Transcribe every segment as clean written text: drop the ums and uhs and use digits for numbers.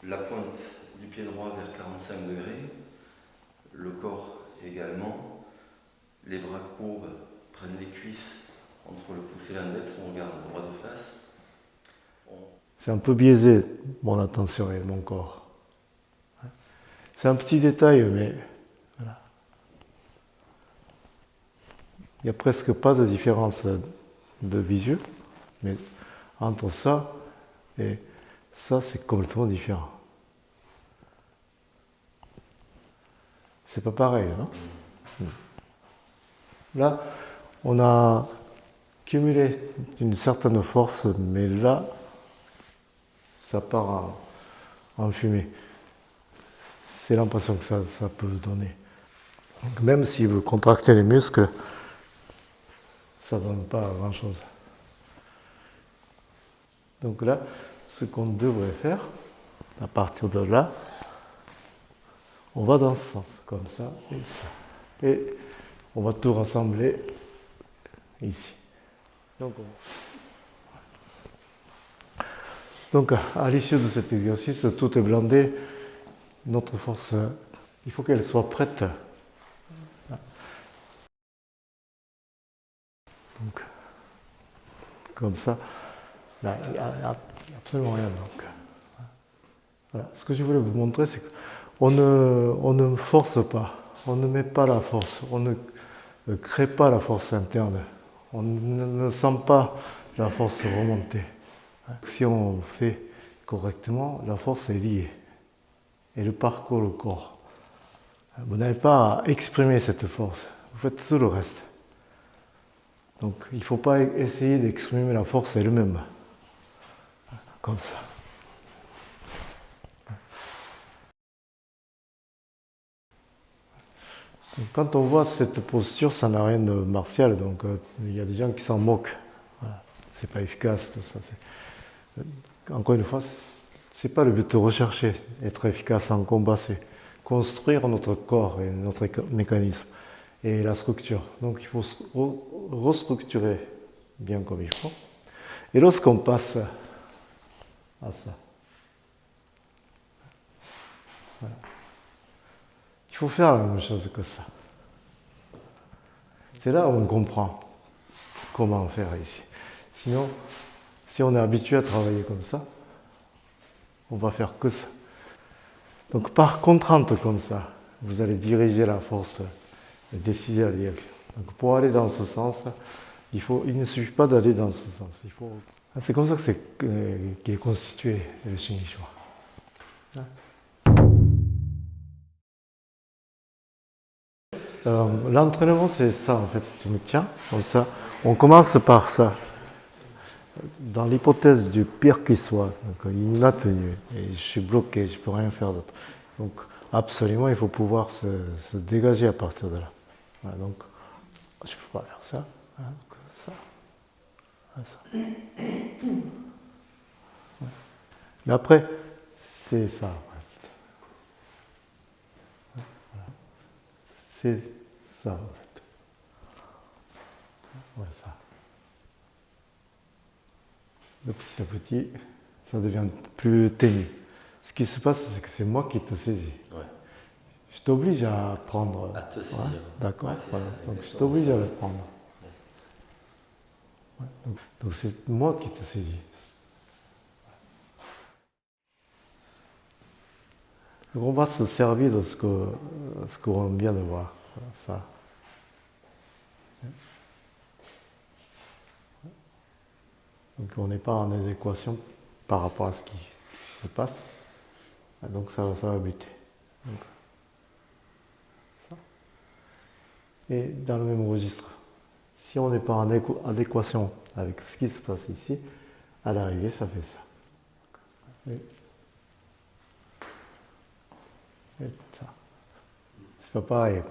la pointe du pied droit vers 45 degrés, le corps également, les bras courbes prennent les cuisses entre le pouce et l'index, on regarde droit de face. C'est un peu biaisé mon attention et mon corps. C'est un petit détail, mais voilà. Il n'y a presque pas de différence de visu, mais entre ça et ça, c'est complètement différent. C'est pas pareil, non? Là, on a cumulé une certaine force, mais là, ça part en fumée. C'est l'impression que ça peut donner. Donc même si vous contractez les muscles, ça ne donne pas grand-chose. Donc là, ce qu'on devrait faire, à partir de là, on va dans ce sens, comme ça et ça. Et on va tout rassembler ici. Donc à l'issue de cet exercice, tout est blindé. Notre force, il faut qu'elle soit prête. Donc, comme ça, là, il n'y a absolument rien. Donc, voilà. Ce que je voulais vous montrer, c'est qu'on ne force pas, on ne met pas la force, on ne crée pas la force interne, on ne sent pas la force remonter. Si on fait correctement, la force est liée. Elle parcourt le corps. Vous n'avez pas à exprimer cette force, vous faites tout le reste. Donc il ne faut pas essayer d'exprimer la force elle-même, comme ça. Donc, quand on voit cette posture, ça n'a rien de martial, donc il y a des gens qui s'en moquent. Voilà. C'est pas efficace, tout ça. Encore une fois, c'est pas le but de rechercher, être efficace en combat, c'est construire notre corps et notre mécanisme et la structure. Donc il faut restructurer bien comme il faut. Et lorsqu'on passe à ça, voilà. Il faut faire la même chose que ça. C'est là où on comprend comment faire ici. Sinon, si on est habitué à travailler comme ça, on va faire que ça. Donc par contrainte comme ça, vous allez diriger la force et décider la direction. Donc pour aller dans ce sens, il ne suffit pas d'aller dans ce sens. C'est comme ça qu'il est constitué le Shingishiwa. L'entraînement, c'est ça en fait. Tu me tiens comme ça. On commence par ça. Dans l'hypothèse du pire qui soit, donc il m'a tenu et je suis bloqué, je ne peux rien faire d'autre. Donc absolument, il faut pouvoir se dégager à partir de là. Voilà, donc je ne peux pas faire ça. Hein, donc, ça. Ça. Ouais. Mais après, c'est ça. Voilà. C'est ça en fait. Voilà ça. Et petit à petit, ça devient plus ténu. Ce qui se passe, c'est que c'est moi qui te saisis. Ouais. Je t'oblige à prendre. À te saisir. Ouais, d'accord. Ouais, voilà. Ça, donc je t'oblige à le prendre. Ouais. Ouais, donc c'est moi qui te saisis. Donc on va se servir de ce qu'on vient de voir. Voilà, ça. Donc on n'est pas en adéquation par rapport à ce qui se passe. Donc ça va buter. Donc, ça. Et dans le même registre, si on n'est pas en adéquation avec ce qui se passe ici, à l'arrivée, ça fait ça. Et ça. C'est pas pareil,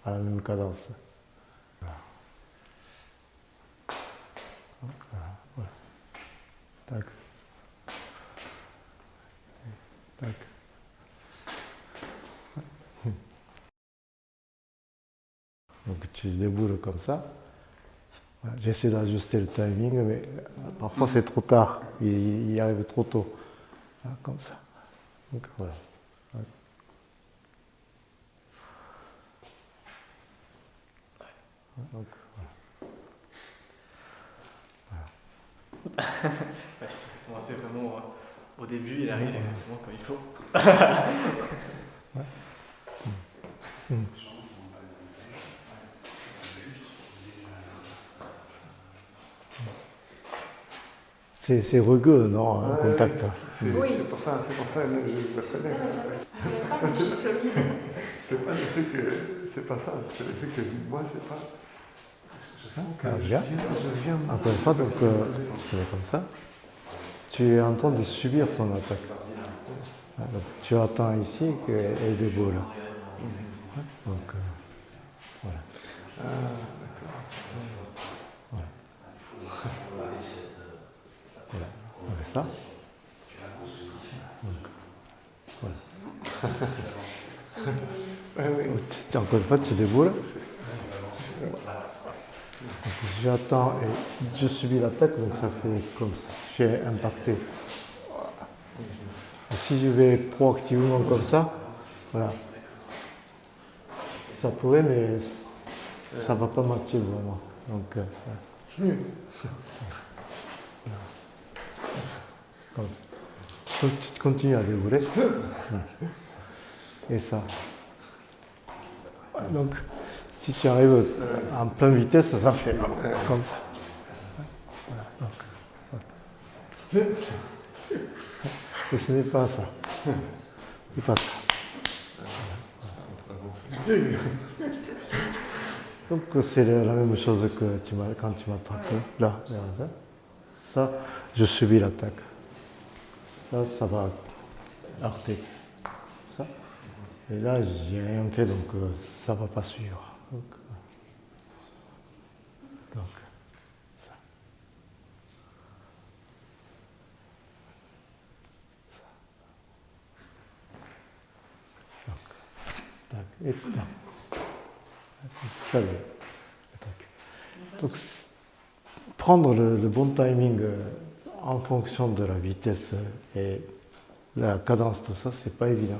à la même cadence. Voilà. Voilà. Tac. Tac. Donc tu déboules comme ça. Voilà. J'essaie d'ajuster le timing, mais parfois c'est trop tard. Il arrive trop tôt. Voilà, comme ça. Donc voilà. Ouais. Donc, Ouais, c'est vraiment au début, il arrive exactement comme il faut. c'est rugueux, non, un contact. Oui. C'est pour ça que je le connais. C'est pas le fait que c'est pas ça, c'est le fait que moi c'est pas. Je sens que je viens. Encore une fois, donc c'est comme ça. Tu es en train de subir son attaque. Donc, tu attends ici qu'elle déboule. Donc voilà. Ah, d'accord. Voilà. Voilà. On fait ça. Donc, voilà. Encore une fois, tu déboules. Donc, j'attends et je subis l'attaque, donc ça fait comme ça. Je suis impacté. Et si je vais proactivement comme ça, voilà. Ça pourrait, mais ça ne va pas matcher vraiment. Donc, voilà. Comme ça. Donc, tu continues à débouler. Et ça. Donc, si tu arrives en pleine vitesse, ça fait comme ça. Voilà. Donc, et ce n'est pas ça. C'est pas ça. Donc c'est la même chose que quand tu m'as attrapé. Là, ça, je subis l'attaque. Ça va heurter. Ça. Et là, j'ai rien fait, donc ça ne va pas suivre. Donc ça. Ça. Donc, tac, et tac. Ça, tac. Donc, prendre le bon timing en fonction de la vitesse et la cadence, tout ça, c'est pas évident.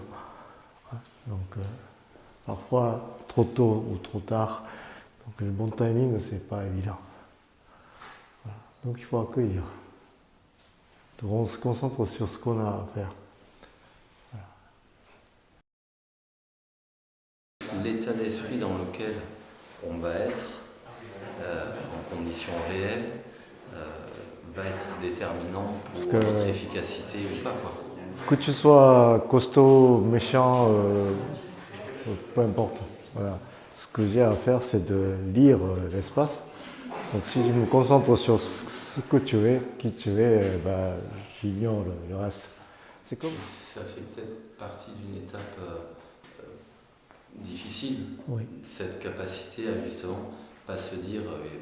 Donc, parfois, trop tôt ou trop tard. Donc, le bon timing, c'est pas évident. Voilà. Donc, il faut accueillir. Donc, on se concentre sur ce qu'on a à faire. Voilà. L'état d'esprit dans lequel on va être en conditions réelles va être déterminant pour notre efficacité ou pas. Que tu sois costaud, méchant, peu importe. Voilà. Ce que j'ai à faire, c'est de lire l'espace. Donc si je me concentre sur ce que tu es, qui tu es, j'ignore le reste. C'est comme ça fait peut-être partie d'une étape difficile. Oui. Cette capacité à justement pas se dire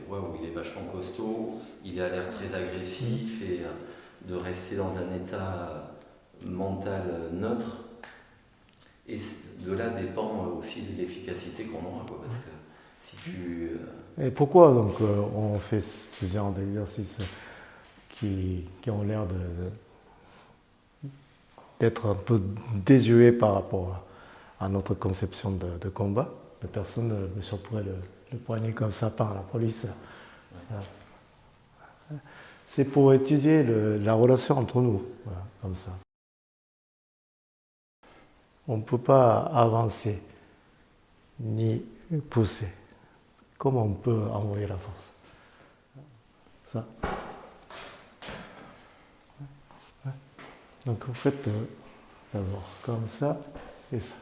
waouh, il est vachement costaud, il a l'air très agressif et de rester dans un état mental neutre. Et de là dépend aussi de l'efficacité qu'on aura, quoi, parce que si tu... Et pourquoi donc on fait ce genre d'exercices qui ont l'air d'être un peu désuets par rapport à notre conception de combat? Personne ne surprend le poignet comme ça par la police. Voilà. C'est pour étudier la relation entre nous, voilà, comme ça. On ne peut pas avancer ni pousser. Comment on peut envoyer la force? Ça. Donc en fait, d'abord comme ça et ça.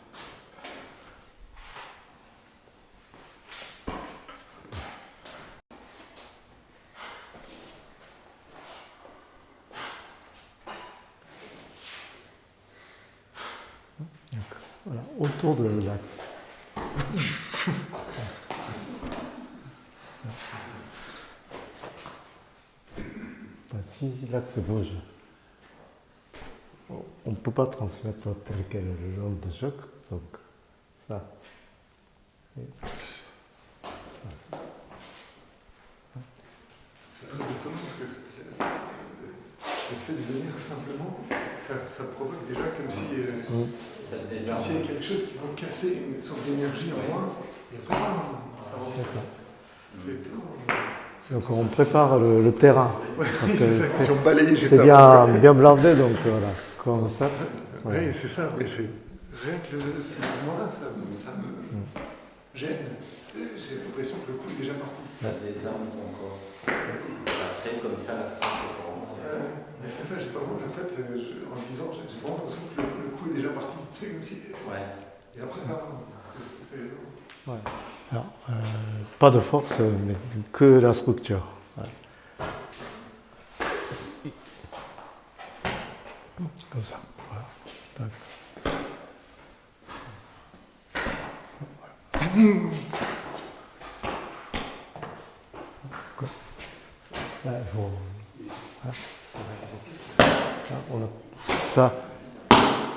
Voilà, autour de l'axe. Si l'axe bouge, on ne peut pas transmettre tel quel le long de choc, donc ça. Et... C'est très étonnant parce que le fait de venir simplement, ça provoque déjà comme si, Ça te comme désarme. s'il y a quelque chose qui va casser une sorte d'énergie en moi. Et après, ça va. C'est ça. C'est étonnant. Donc on prépare le terrain. Ouais, Parce que c'est ça, ils ont balayé juste c'est avant. bien blindé, donc voilà. Comme ça. Oui, c'est ça, mais c'est rien que ce mouvement-là, ça me gêne. J'ai l'impression que le coup est déjà parti. Ça désarme ton corps. Après, comme ça, la fin, c'est vraiment. Mais c'est ça, j'ai pas vraiment, en fait, en le disant, j'ai vraiment l'impression que le coup est déjà parti. C'est comme si. Ouais. Et après, là, c'est. Ouais. Alors, pas de force, mais que la structure. Voilà. Comme ça. Voilà. Tac. Là, il faut... Là, ça,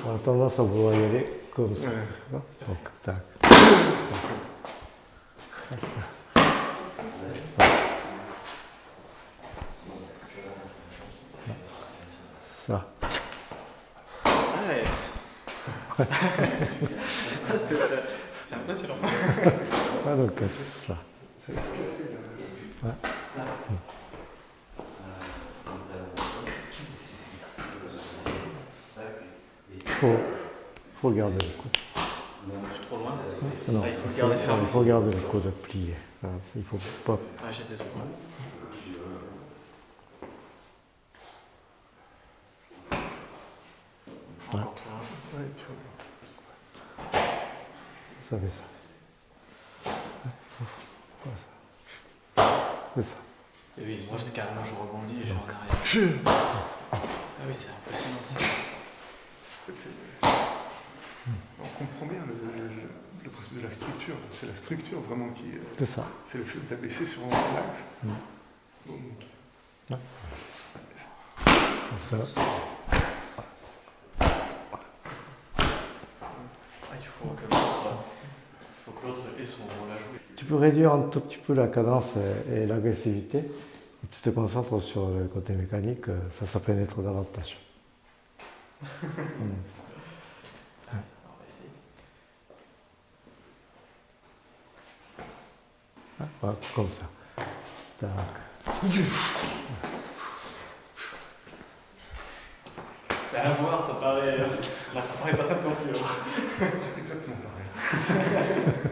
on a tendance à vouloir y aller comme ça. Ouais. Donc, tac. Ça. Ouais. C'est impressionnant. Ah, donc, ça. Ça va se casser, là. Ouais. Faut garder le coude. Je suis trop loin. Non, Ah, il faut garder ferme. il faut garder le coude plié. Il faut pas. Ah, j'étais trop loin. Encore trop loin. Ouais, tu vois. Ça fait ça. C'est ça. Et oui, moi j'étais carrément, je rebondis et je suis en arrière. Ah oui, c'est impressionnant ça. On comprend bien le principe de la structure. C'est la structure vraiment qui. C'est ça. C'est le fait d'abaisser sur un axe. Donc, Comme ça. Ah, il faut que l'autre ait son rôle à jouer. Tu peux réduire un tout petit peu la cadence et l'agressivité. Et tu te concentres sur le côté mécanique, ça pénètre davantage. Voilà, comme ça. Tac. À voir, ça paraît pas simple non plus. c'est exactement pareil.